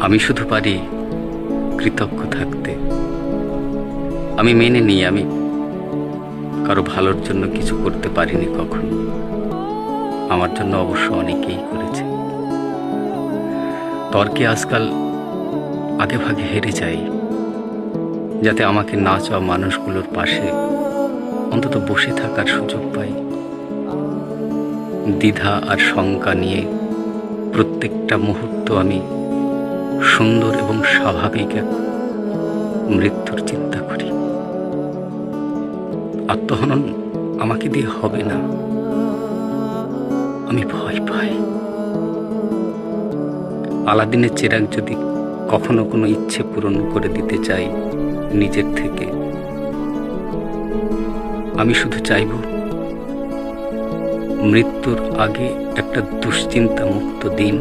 আমি শুধু পারি কৃতজ্ঞ থাকতে। আমি মেনে নিই আমি কারো ভালোর জন্য কিছু করতে পারিনি কখনো। আমার জন্য অবশ্য অনেকেই করেছে। তর্কে আজকাল আগে ভাগে হেরে যাই, যাতে আমাকে না চাওয়া মানুষগুলোর পাশে অন্তত বসে থাকার সুযোগ পাই। দ্বিধা আর শঙ্কা নিয়ে প্রত্যেকটা মুহূর্ত আমি সুন্দর এবং স্বাভাবিক এক মৃত্যুর চিন্তা করি। আত্মহনন আমাকে দিয়ে হবে না, আমি ভয় পাই। আলাদিনের চেরাগ যদি কখনো কোনো ইচ্ছে পূরণ করে দিতে চাই নিজের থেকে, আমি শুধু চাইব মৃত্যুর আগে একটা দুশ্চিন্তা মুক্ত দিন।